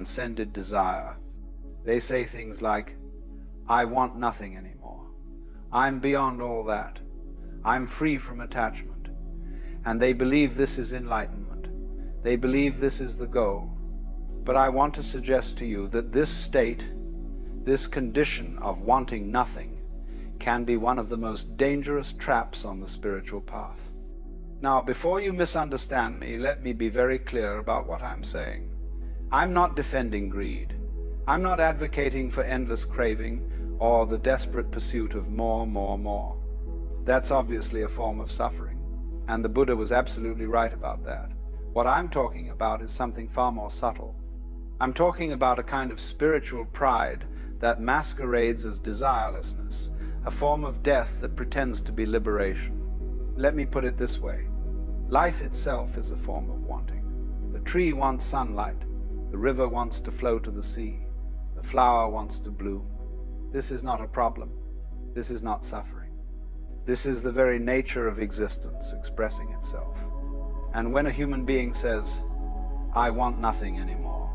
transcended desire. They say things like, I want nothing anymore. I'm beyond all that. I'm free from attachment. And they believe this is enlightenment. They believe this is the goal. But I want to suggest to you that this state, this condition of wanting nothing, can be one of the most dangerous traps on the spiritual path. Now, before you misunderstand me, let me be very clear about what I'm saying. I'm not defending greed. I'm not advocating for endless craving or the desperate pursuit of more, more, more. That's obviously a form of suffering, and the Buddha was absolutely right about that. What I'm talking about is something far more subtle. I'm talking about a kind of spiritual pride that masquerades as desirelessness, a form of death that pretends to be liberation. Let me put it this way. Life itself is a form of wanting. The tree wants sunlight. The river wants to flow to the sea. The flower wants to bloom. This is not a problem. This is not suffering. This is the very nature of existence expressing itself. And when a human being says, I want nothing anymore,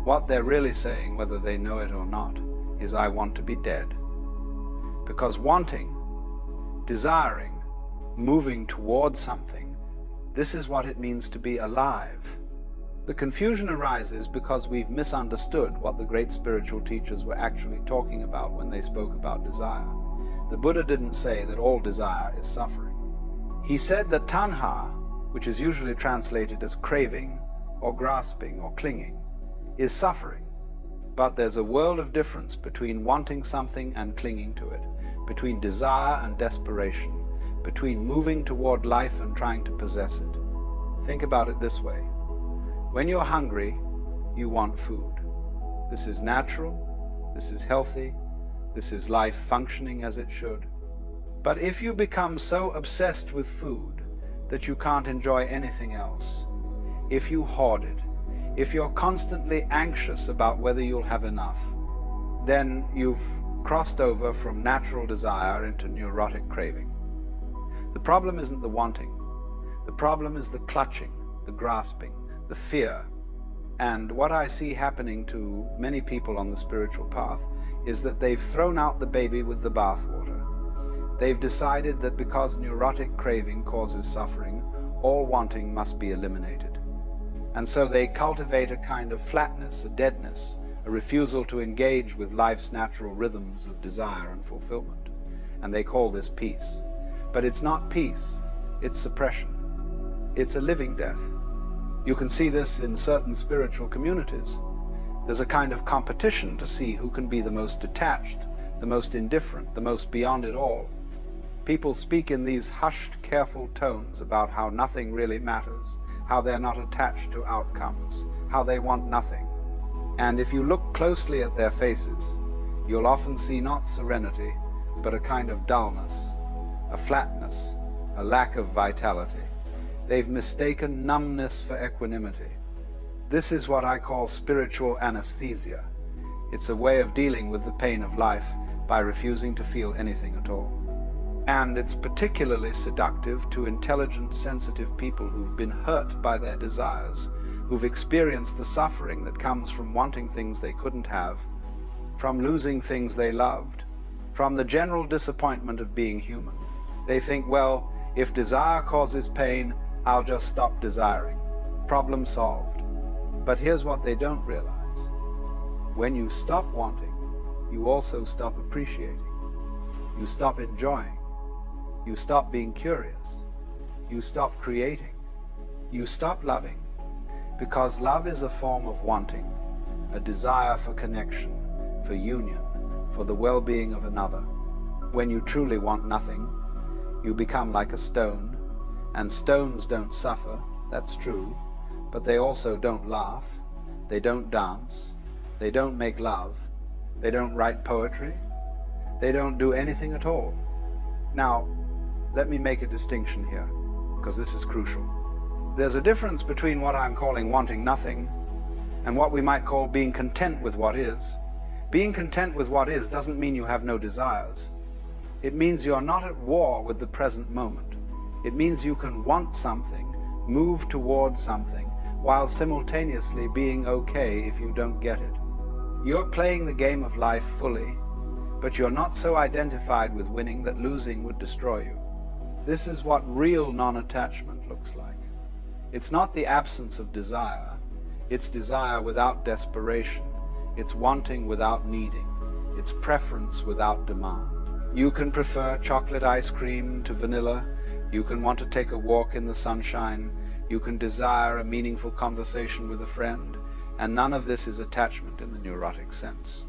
what they're really saying, whether they know it or not, is I want to be dead. Because wanting, desiring, moving towards something, this is what it means to be alive. The confusion arises because we've misunderstood what the great spiritual teachers were actually talking about when they spoke about desire. The Buddha didn't say that all desire is suffering. He said that tanha, which is usually translated as craving or grasping or clinging, is suffering. But there's a world of difference between wanting something and clinging to it, between desire and desperation, between moving toward life and trying to possess it. Think about it this way. When you're hungry, you want food. This is natural, this is healthy, this is life functioning as it should. But if you become so obsessed with food that you can't enjoy anything else, if you hoard it, if you're constantly anxious about whether you'll have enough, then you've crossed over from natural desire into neurotic craving. The problem isn't the wanting. The problem is the clutching, the grasping, the fear. And what I see happening to many people on the spiritual path is that they've thrown out the baby with the bathwater. They've decided that because neurotic craving causes suffering, all wanting must be eliminated. And so they cultivate a kind of flatness, a deadness, a refusal to engage with life's natural rhythms of desire and fulfillment. And they call this peace. But it's not peace, it's suppression. It's a living death. You can see this in certain spiritual communities. There's a kind of competition to see who can be the most detached, the most indifferent, the most beyond it all. People speak in these hushed, careful tones about how nothing really matters, how they're not attached to outcomes, how they want nothing. And if you look closely at their faces, you'll often see not serenity, but a kind of dullness, a flatness, a lack of vitality. They've mistaken numbness for equanimity. This is what I call spiritual anesthesia. It's a way of dealing with the pain of life by refusing to feel anything at all. And it's particularly seductive to intelligent, sensitive people who've been hurt by their desires, who've experienced the suffering that comes from wanting things they couldn't have, from losing things they loved, from the general disappointment of being human. They think, well, if desire causes pain, I'll just stop desiring. Problem solved. But here's what they don't realize. When you stop wanting, you also stop appreciating. You stop enjoying. You stop being curious. You stop creating. You stop loving. Because love is a form of wanting, a desire for connection, for union, for the well-being of another. When you truly want nothing, you become like a stone, and stones don't suffer, that's true, but they also don't laugh, they don't dance, they don't make love, they don't write poetry, they don't do anything at all. Now, let me make a distinction here, because this is crucial. There's a difference between what I'm calling wanting nothing and what we might call being content with what is. Being content with what is doesn't mean you have no desires. It means you're not at war with the present moment. It means you can want something, move towards something, while simultaneously being okay if you don't get it. You're playing the game of life fully, but you're not so identified with winning that losing would destroy you. This is what real non-attachment looks like. It's not the absence of desire. It's desire without desperation. It's wanting without needing. It's preference without demand. You can prefer chocolate ice cream to vanilla. You can want to take a walk in the sunshine. You can desire a meaningful conversation with a friend. And none of this is attachment in the neurotic sense.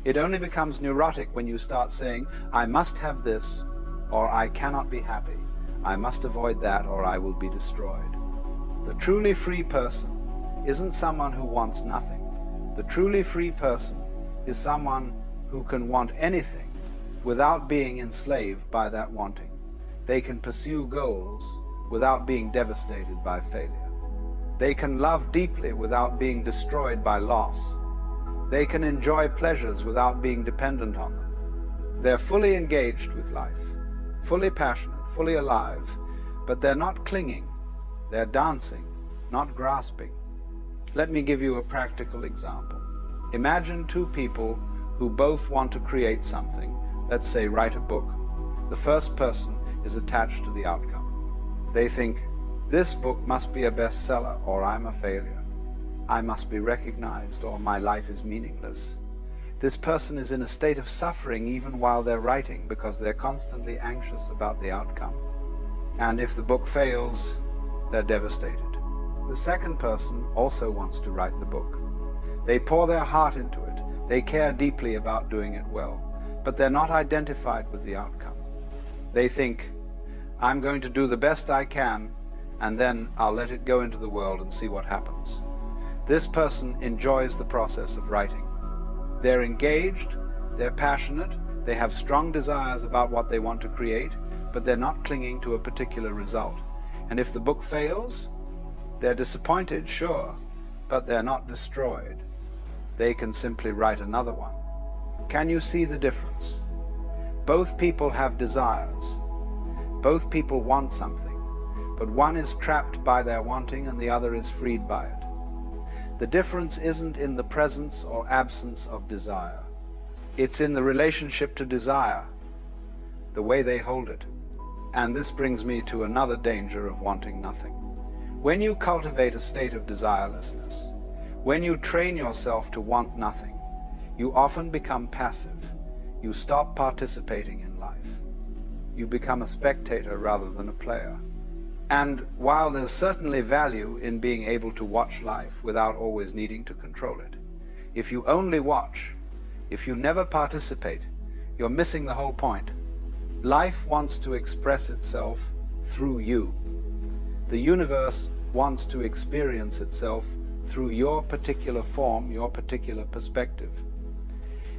It only becomes neurotic when you start saying, I must have this, or I cannot be happy. I must avoid that, or I will be destroyed. The truly free person isn't someone who wants nothing. The truly free person is someone who can want anything without being enslaved by that wanting. They can pursue goals without being devastated by failure. They can love deeply without being destroyed by loss. They can enjoy pleasures without being dependent on them. They're fully engaged with life, fully passionate, fully alive, but they're not clinging. They're dancing, not grasping. Let me give you a practical example. Imagine two people who both want to create something, let's say write a book. The first person is attached to the outcome. They think, this book must be a bestseller or I'm a failure. I must be recognized or my life is meaningless. This person is in a state of suffering even while they're writing because they're constantly anxious about the outcome. And if the book fails, they're devastated. The second person also wants to write the book. They pour their heart into it. They care deeply about doing it well, but they're not identified with the outcome. They think, I'm going to do the best I can, and then I'll let it go into the world and see what happens. This person enjoys the process of writing. They're engaged, they're passionate, they have strong desires about what they want to create, but they're not clinging to a particular result. And if the book fails, they're disappointed, sure, but they're not destroyed. They can simply write another one. Can you see the difference? Both people have desires. Both people want something, but one is trapped by their wanting and the other is freed by it. The difference isn't in the presence or absence of desire. It's in the relationship to desire, the way they hold it. And this brings me to another danger of wanting nothing. When you cultivate a state of desirelessness, when you train yourself to want nothing, you often become passive. You stop participating in life. You become a spectator rather than a player. And while there's certainly value in being able to watch life without always needing to control it, if you only watch, if you never participate, you're missing the whole point. Life wants to express itself through you. The universe wants to experience itself through your particular form, your particular perspective.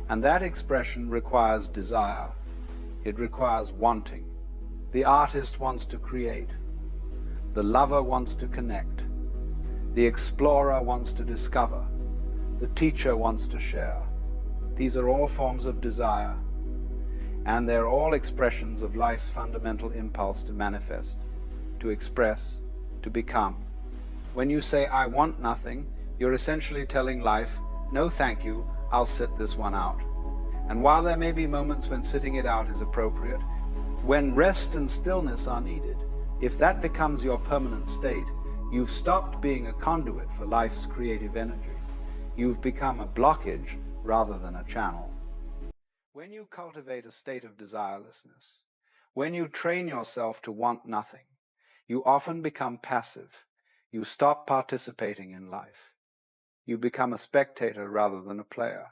And that expression requires desire. It requires wanting. The artist wants to create. The lover wants to connect. The explorer wants to discover. The teacher wants to share. These are all forms of desire, and they're all expressions of life's fundamental impulse to manifest, to express, to become. When you say, I want nothing, you're essentially telling life, no thank you, I'll sit this one out. And while there may be moments when sitting it out is appropriate, when rest and stillness are needed, if that becomes your permanent state, you've stopped being a conduit for life's creative energy. You've become a blockage rather than a channel. When you cultivate a state of desirelessness, when you train yourself to want nothing, you often become passive. You stop participating in life. You become a spectator rather than a player.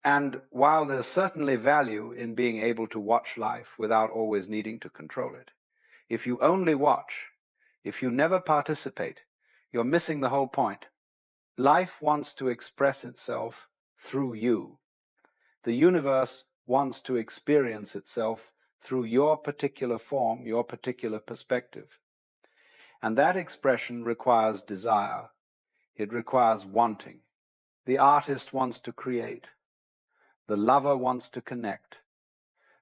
And while there's certainly value in being able to watch life without always needing to control it, if you only watch, if you never participate, you're missing the whole point. Life wants to express itself through you. The universe wants to experience itself through your particular form, your particular perspective. And that expression requires desire. It requires wanting. The artist wants to create. The lover wants to connect.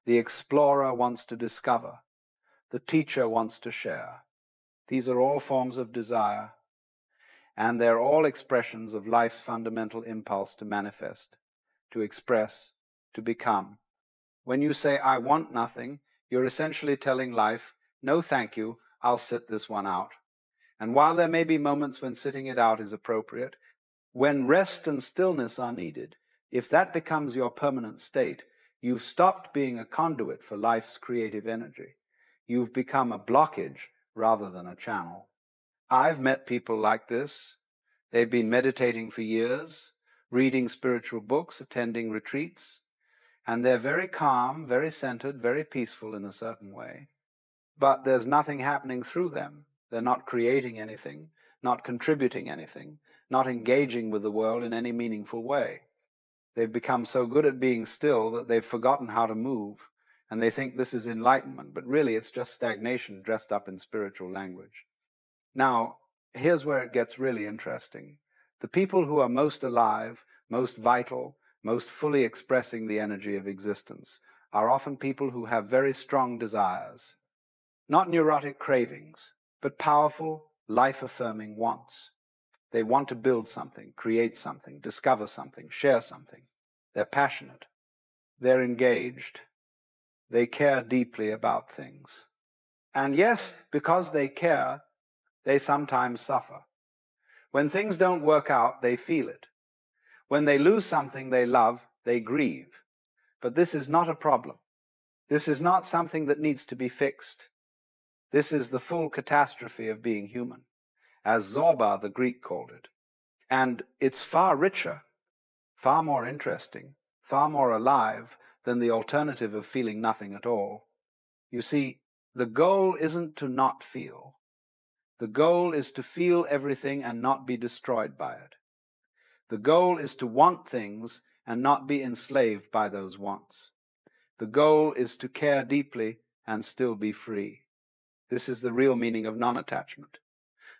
The explorer wants to discover. The teacher wants to share. These are all forms of desire, and they're all expressions of life's fundamental impulse to manifest, to express, to become. When you say, I want nothing, you're essentially telling life, no thank you, I'll sit this one out. And while there may be moments when sitting it out is appropriate, when rest and stillness are needed, if that becomes your permanent state, you've stopped being a conduit for life's creative energy. You've become a blockage rather than a channel. I've met people like this. They've been meditating for years, reading spiritual books, attending retreats, and they're very calm, very centered, very peaceful in a certain way. But there's nothing happening through them. They're not creating anything, not contributing anything, not engaging with the world in any meaningful way. They've become so good at being still that they've forgotten how to move, and they think this is enlightenment, but really it's just stagnation dressed up in spiritual language. Now, here's where it gets really interesting. The people who are most alive, most vital, most fully expressing the energy of existence are often people who have very strong desires. Not neurotic cravings, but powerful, life-affirming wants. They want to build something, create something, discover something, share something. They're passionate. They're engaged. They care deeply about things. And yes, because they care, they sometimes suffer. When things don't work out, they feel it. When they lose something they love, they grieve. But this is not a problem. This is not something that needs to be fixed. This is the full catastrophe of being human, as Zorba the Greek called it. And it's far richer, far more interesting, far more alive than the alternative of feeling nothing at all. You see, the goal isn't to not feel. The goal is to feel everything and not be destroyed by it. The goal is to want things and not be enslaved by those wants. The goal is to care deeply and still be free. This is the real meaning of non-attachment.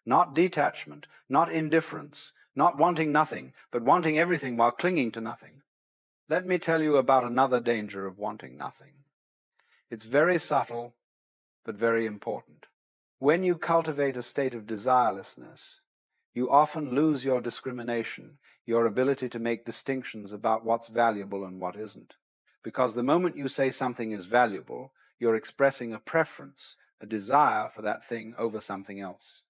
Not detachment, not indifference, not wanting nothing, but wanting everything while clinging to nothing. Let me tell you about another danger of wanting nothing. It's very subtle, but very important. When you cultivate a state of desirelessness, you often lose your discrimination, your ability to make distinctions about what's valuable and what isn't. Because the moment you say something is valuable, you're expressing a preference, a desire for that thing over something else.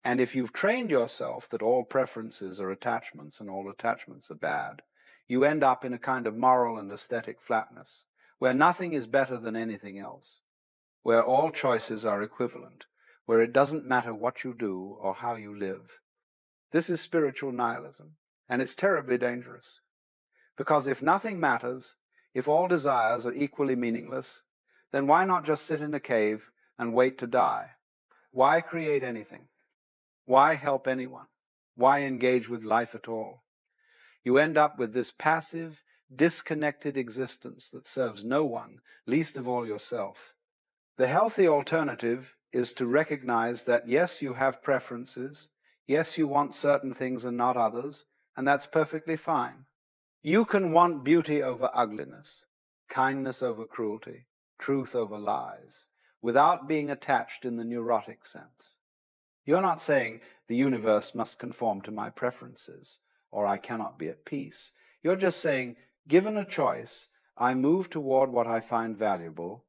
And if you've trained yourself that all preferences are attachments and all attachments are bad, you end up in a kind of moral and aesthetic flatness, where nothing is better than anything else, where all choices are equivalent, where it doesn't matter what you do or how you live. This is spiritual nihilism, and it's terribly dangerous. Because if nothing matters, if all desires are equally meaningless, then why not just sit in a cave and wait to die? Why create anything? Why help anyone? Why engage with life at all? You end up with this passive, disconnected existence that serves no one, least of all yourself. The healthy alternative is to recognize that yes, you have preferences, yes, you want certain things and not others, and that's perfectly fine. You can want beauty over ugliness, kindness over cruelty, truth over lies, without being attached in the neurotic sense. You're not saying the universe must conform to my preferences, or I cannot be at peace. You're just saying, given a choice, I move toward what I find valuable,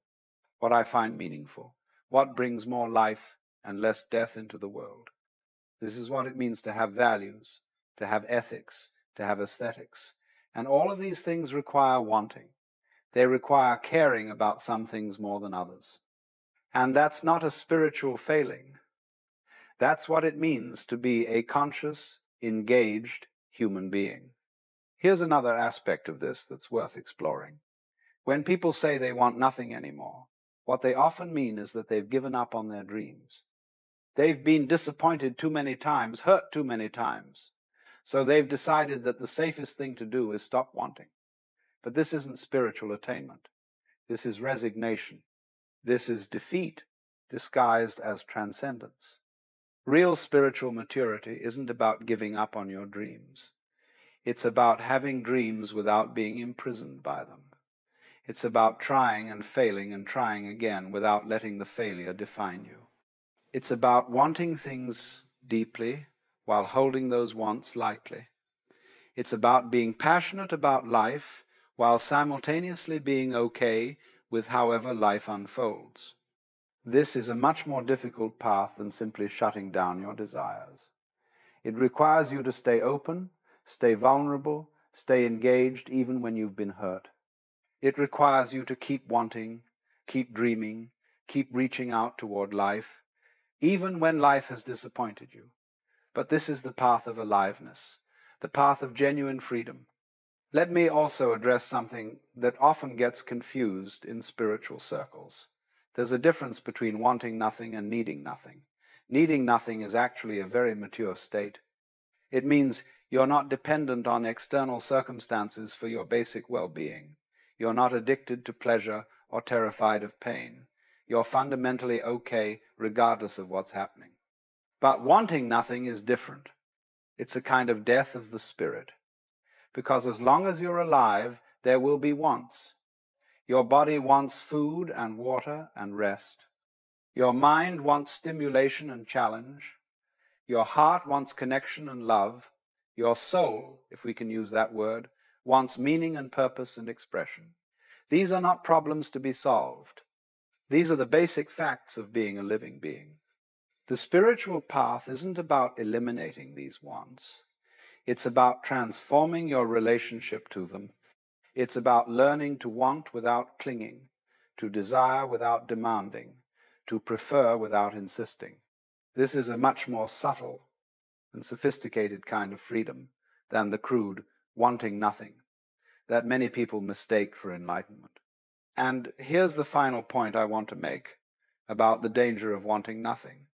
what I find meaningful, what brings more life and less death into the world. This is what it means to have values, to have ethics, to have aesthetics. And all of these things require wanting. They require caring about some things more than others. And that's not a spiritual failing. That's what it means to be a conscious, engaged human being. Here's another aspect of this that's worth exploring. When people say they want nothing anymore, what they often mean is that they've given up on their dreams. They've been disappointed too many times, hurt too many times. So they've decided that the safest thing to do is stop wanting. But this isn't spiritual attainment. This is resignation. This is defeat disguised as transcendence. Real spiritual maturity isn't about giving up on your dreams. It's about having dreams without being imprisoned by them. It's about trying and failing and trying again without letting the failure define you. It's about wanting things deeply, while holding those wants lightly. It's about being passionate about life while simultaneously being okay with however life unfolds. This is a much more difficult path than simply shutting down your desires. It requires you to stay open, stay vulnerable, stay engaged even when you've been hurt. It requires you to keep wanting, keep dreaming, keep reaching out toward life, even when life has disappointed you. But this is the path of aliveness, the path of genuine freedom. Let me also address something that often gets confused in spiritual circles. There's a difference between wanting nothing and needing nothing. Needing nothing is actually a very mature state. It means you're not dependent on external circumstances for your basic well-being. You're not addicted to pleasure or terrified of pain. You're fundamentally okay regardless of what's happening. But wanting nothing is different. It's a kind of death of the spirit. Because as long as you're alive, there will be wants. Your body wants food and water and rest. Your mind wants stimulation and challenge. Your heart wants connection and love. Your soul, if we can use that word, wants meaning and purpose and expression. These are not problems to be solved. These are the basic facts of being a living being. The spiritual path isn't about eliminating these wants. It's about transforming your relationship to them. It's about learning to want without clinging, to desire without demanding, to prefer without insisting. This is a much more subtle and sophisticated kind of freedom than the crude wanting nothing that many people mistake for enlightenment. And here's the final point I want to make about the danger of wanting nothing.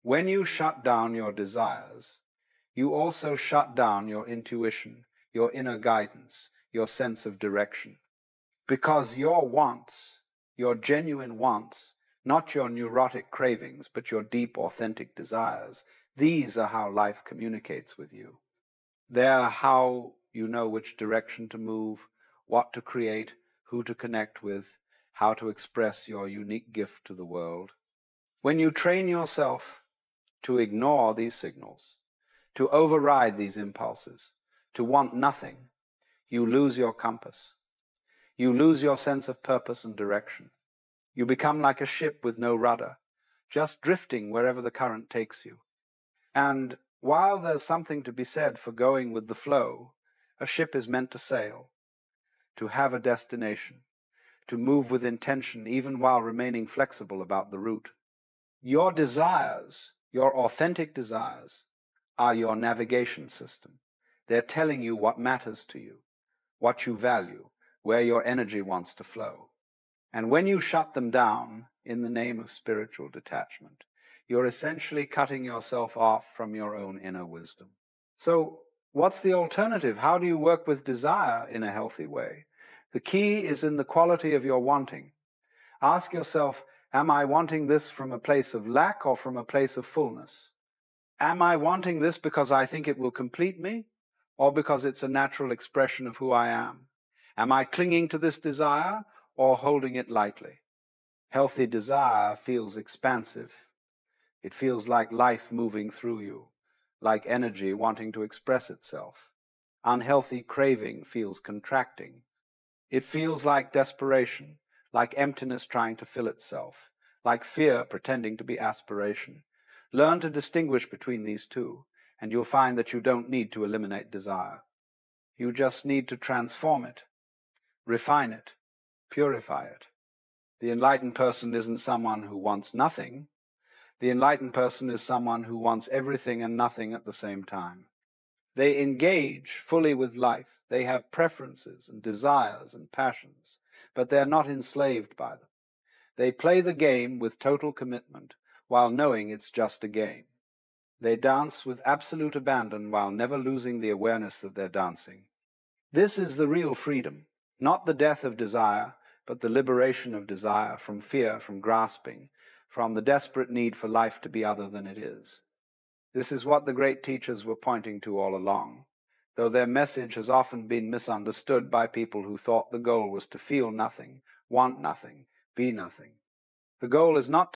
When you shut down your desires, you also shut down your intuition, your inner guidance, your sense of direction. Because your wants, your genuine wants, not your neurotic cravings, but your deep, authentic desires, these are how life communicates with you. They're how you know which direction to move, what to create, who to connect with, how to express your unique gift to the world. When you train yourself to ignore these signals, to override these impulses, to want nothing, you lose your compass. You lose your sense of purpose and direction. You become like a ship with no rudder, just drifting wherever the current takes you. And while there's something to be said for going with the flow, a ship is meant to sail, to have a destination, to move with intention even while remaining flexible about the route. Your desires, your authentic desires, are your navigation system. They're telling you what matters to you, what you value, where your energy wants to flow. And when you shut them down in the name of spiritual detachment, you're essentially cutting yourself off from your own inner wisdom. So what's the alternative? How do you work with desire in a healthy way? The key is in the quality of your wanting. Ask yourself, am I wanting this from a place of lack or from a place of fullness? Am I wanting this because I think it will complete me, or because it's a natural expression of who I am? Am I clinging to this desire or holding it lightly? Healthy desire feels expansive. It feels like life moving through you, like energy wanting to express itself. Unhealthy craving feels contracting. It feels like desperation, like emptiness trying to fill itself, like fear pretending to be aspiration. Learn to distinguish between these two, and you'll find that you don't need to eliminate desire. You just need to transform it, refine it, purify it. The enlightened person isn't someone who wants nothing. The enlightened person is someone who wants everything and nothing at the same time. They engage fully with life. They have preferences and desires and passions, but they're not enslaved by them. They play the game with total commitment while knowing it's just a game. They dance with absolute abandon while never losing the awareness that they're dancing. This is the real freedom, not the death of desire, but the liberation of desire from fear, from grasping, from the desperate need for life to be other than it is. This is what the great teachers were pointing to all along, though their message has often been misunderstood by people who thought the goal was to feel nothing, want nothing, be nothing. The goal is not